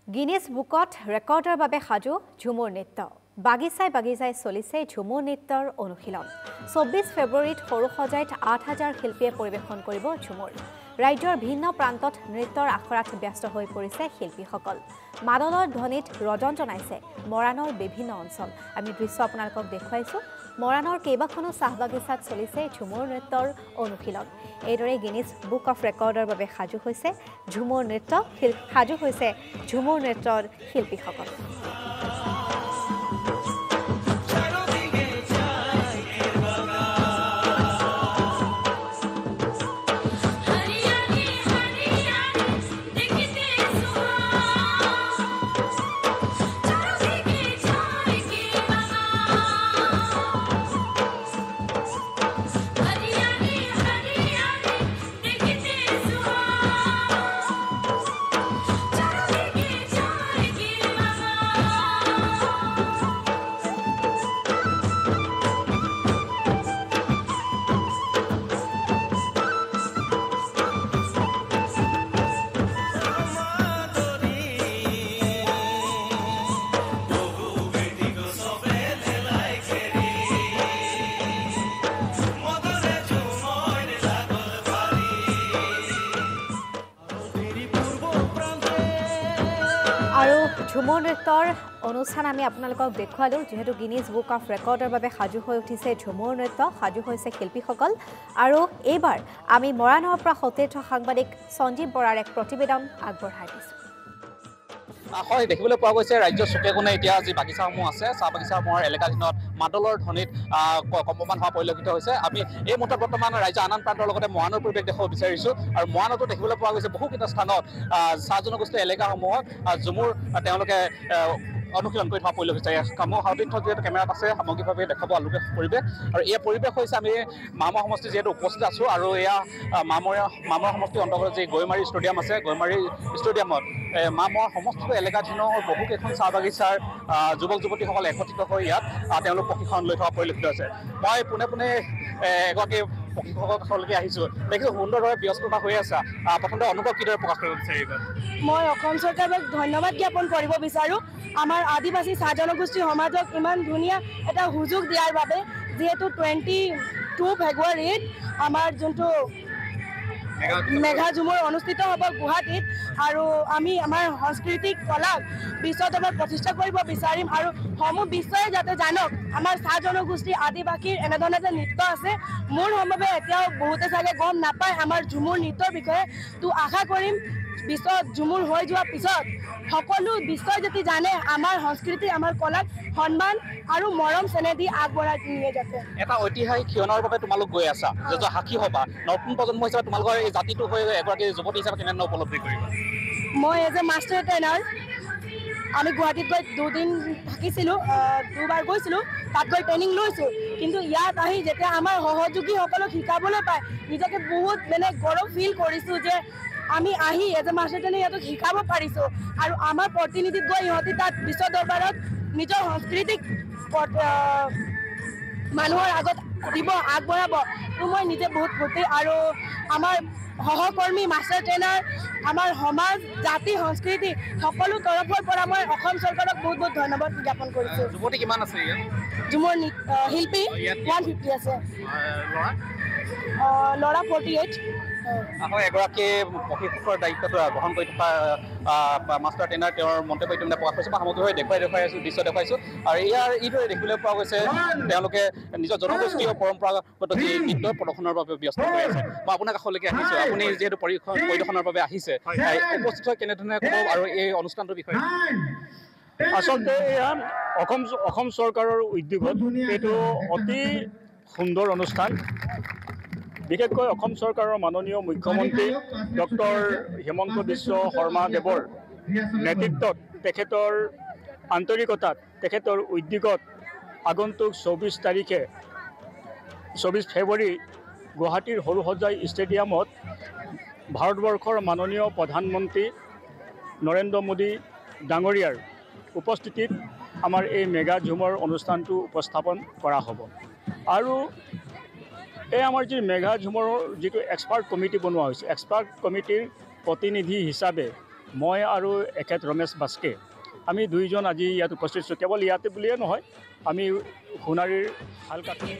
Guinness বুকত ৰেকৰ্ডৰ বাবে সাজু ঝুমুৰ নৃত্য বাগিচাই চলিছে ঝুমুৰ নৃত্যৰ অনুশীলন 24 ফেব্ৰুৱাৰীত সৰু সজাইত ৮,০০০ শিল্পীয়ে পৰিৱেশন কৰিব ঝুমুৰ ৰাজ্যৰ ভিন্ন প্ৰান্তত নৃত্যৰ আখৰাত ব্যস্ত হৈ পৰিছে শিল্পীসকল মাদলৰ ধ্বনিত ৰজন জনাইছে মৰাণৰ বিভিন্ন অঞ্চল আমি দৃশ্য আপোনালোকক দেখুৱাইছো মৰাণৰ কেইবাখনো চাহ বাগিচাত চলিছে ঝুমুৰ নৃত্যৰ অনুশীলন এইদৰে গিনিজ বুক অফ ৰেকৰ্ডৰ বাবে সাজু হৈছে ঝুমুৰ নৃত্যৰ শিল্পীসকল আৰু ঝুমুৰ নৃত্যৰ অনুষ্ঠান আমি আপোনালোকক দেখুৱালো যেহেতু গিনিজ বুক অফ ৰেকৰ্ডৰ বাবে সাজু হৈ উঠিছে ঝুমুৰ নৃত্য সাজু হৈছে শিল্পীসকল আৰু এইবাৰ আমি মৰাণৰ পৰা সতীৰ্থ সাংবাদিক সঞ্জীৱ বৰাৰ এক প্ৰতিবেদন আগবঢ়াই দিছোঁ হয় দেখিবলৈ পোৱা গৈছে ৰাজ্যৰ চুকে কোণে এতিয়া যি বাগিচাসমূহ আছে চাহ বাগিচাসমূহৰ এলেকাখিনত মাদলৰ ধ্বনিত কম্পমান হোৱা পৰিলক্ষিত হৈছে আমি এই মুহূৰ্তত বৰ্তমান ৰাজ্যৰ আন প্ৰান্তৰ লগতে মৰাণৰ পৰিৱেশ দেখাব বিচাৰিছোঁ আৰু মৰাণতো দেখিবলৈ পোৱা গৈছে বহুকেইটা স্থানত চাহ জনগোষ্ঠীয় এলেকাসমূহত ঝুমুৰ তেওঁলোকে অনুশীলন কৰি থকা পৰিলক্ষিত মোৰ সতীৰ্থ যিহেতু কেমেৰাত আছে সামগ্ৰিকভাৱে দেখাব আলোকে পৰিৱেশ আৰু এই পৰিৱেশ হৈছে আমি মামৰা সমষ্টি যিহেতু উপস্থিত আছোঁ আৰু এয়া মামৰা সমষ্টিৰ অন্তৰ্গত যি গৈমাৰী ষ্টেডিয়াম আছে গৈমাৰী ষ্টেডিয়ামত মামৰা সমষ্টিটো এলেকাধীনৰ বহুকেইখন চাহ বাগিচাৰ যুৱক যুৱতীসকল একত্ৰিত হৈ ইয়াত তেওঁলোক প্ৰশিক্ষণ লৈ থকা পৰিলক্ষিত আছে মই পোনে এগৰাকী প্ৰশিক্ষকৰ কাষলৈকে আহিছোঁ দেখিছোঁ সুন্দৰভাৱে ব্যস্ততা হৈ আছে প্ৰথমতে অনুভৱ কিদৰে প্ৰকাশ কৰিব বিচাৰিব মই অসম চৰকাৰক ধন্যবাদ জ্ঞাপন কৰিব বিচাৰোঁ আমাৰ আদিবাসী চাহ জনগোষ্ঠী সমাজক ইমান ধুনীয়া এটা সুযোগ দিয়াৰ বাবে যিহেতু 22 ফেব্ৰুৱাৰীত আমাৰ যোনটো মেঘা ঝুমুৰ অনুষ্ঠিত হ'ব গুৱাহাটীত আৰু আমি আমাৰ সাংস্কৃতিক কলাক বিশ্বত আমাৰ প্ৰতিষ্ঠা কৰিব বিচাৰিম আৰু সমূহ বিশ্বই যাতে জানক আমাৰ চাহ জনগোষ্ঠী আদিবাসীৰ এনেধৰণে যে নৃত্য আছে মোৰ সম্ভৱে এতিয়াও বহুতে চাগে গম নাপায় আমাৰ ঝুমুৰ নৃত্যৰ বিষয়ে তো আশা কৰিম বিশ্বত ঝুমুৰ হৈ যোৱাৰ পিছত সকলো বিশ্বই যদি জানে আমাৰ সংস্কৃতি আমাৰ কলাক সন্মান আৰু মৰম চেনেহ দি আগবঢ়াই নিয়ে যাতে এটা ঐতিহাসিক ক্ষণৰ বাবে তোমালোক গৈ আছা যে সাক্ষী হ'বা নতুন প্ৰজন্ম হিচাপে তোমালোকৰ এই জাতিটো হৈ এগৰাকী যুৱতী হিচাপে কেনেধৰণে উপলব্ধি কৰিবা মই এজ এ মাষ্টাৰ ট্ৰেইনাৰ আমি গুৱাহাটীত গৈ 2 দিন থাকিছিলোঁ 2 বাৰ গৈছিলোঁ তাত গৈ ট্ৰেইনিং লৈছোঁ কিন্তু ইয়াত আহি যেতিয়া আমাৰ সহযোগীসকলক শিকাবলৈ পায় নিজকে বহুত গৌৰৱ ফিল কৰিছোঁ যে আমি আহি এজ এ মাষ্টাৰ ট্ৰেইনাৰ ইহঁতক শিকাব পাৰিছোঁ আৰু আমাৰ প্ৰতিনিধিত গৈ ইহঁতি তাত বিশ্ব দৰবাৰত নিজৰ সংস্কৃতিক মানুহৰ আগত দিব আগবঢ়াব তো মই নিজে বহুত ফূৰ্তি আৰু আমাৰ সহকৰ্মী মাষ্টাৰ ট্ৰেইনাৰ আমাৰ সমাজ জাতি সংস্কৃতি সকলো তৰফৰ পৰা মই অসম চৰকাৰক বহুত ধন্যবাদ জ্ঞাপন কৰিছোঁ যুৱতী কিমান আছে ঝুমুৰ শিল্পী 150 আছে ল'ৰা 48 এগৰাকী প্ৰশিক্ষকৰ দায়িত্বটো গ্ৰহণ কৰি থকা মাষ্টাৰ ট্ৰেইনাৰ তেওঁৰ মন্তব্য ইতিমধ্যে প্ৰকাশ কৰিছে মই সামগ্ৰিকভাৱে দেখুৱাই আছোঁ দৃশ্য দেখুৱাইছোঁ আৰু এইদৰে দেখিবলৈ পোৱা গৈছে তেওঁলোকে নিজৰ জনগোষ্ঠীয় পৰম্পৰাগত যি নৃত্য প্ৰদৰ্শনৰ বাবে ব্যস্ত হৈ আছে মই আপোনাৰ কাষলৈকে আহিছোঁ আপুনি যিহেতু পৰিদৰ্শনৰ বাবে আহিছে উপস্থিত হৈ কেনেধৰণে ক'ব আৰু এই অনুষ্ঠানটোৰ বিষয়ে আচলতে এয়া অসম চৰকাৰৰ উদ্যোগত এইটো অতি সুন্দৰ অনুষ্ঠান বিশেষকৈ অসম চৰকাৰৰ মাননীয় মুখ্যমন্ত্ৰী ডক্টৰ হিমন্ত বিশ্ব শৰ্মা দেৱৰ নেতৃত্বত তেখেতৰ আন্তৰিকতাত তেখেতৰ উদ্যোগত আগন্তুক 24 ফেব্ৰুৱাৰী গুৱাহাটীৰ সৰু সজাই ষ্টেডিয়ামত ভাৰতবৰ্ষৰ মাননীয় প্ৰধানমন্ত্ৰী নৰেন্দ্ৰ মোদী ডাঙৰীয়াৰ উপস্থিতিত আমাৰ এই মেগা ঝুমৰ অনুষ্ঠানটো উপস্থাপন কৰা হ'ব আৰু এই আমাৰ যি মেঘা ঝুমৰৰ যিটো এক্সপাৰ্ট কমিটি বনোৱা হৈছে এক্সপাৰ্ট কমিটিৰ প্ৰতিনিধি হিচাপে মই আৰু এখেত ৰমেশ বাস্কে আমি দুইজন আজি ইয়াত উপস্থিত আছোঁ। কেৱল ইয়াতে বুলিয়ে নহয়, আমি সোণাৰীৰ হালকাঠনি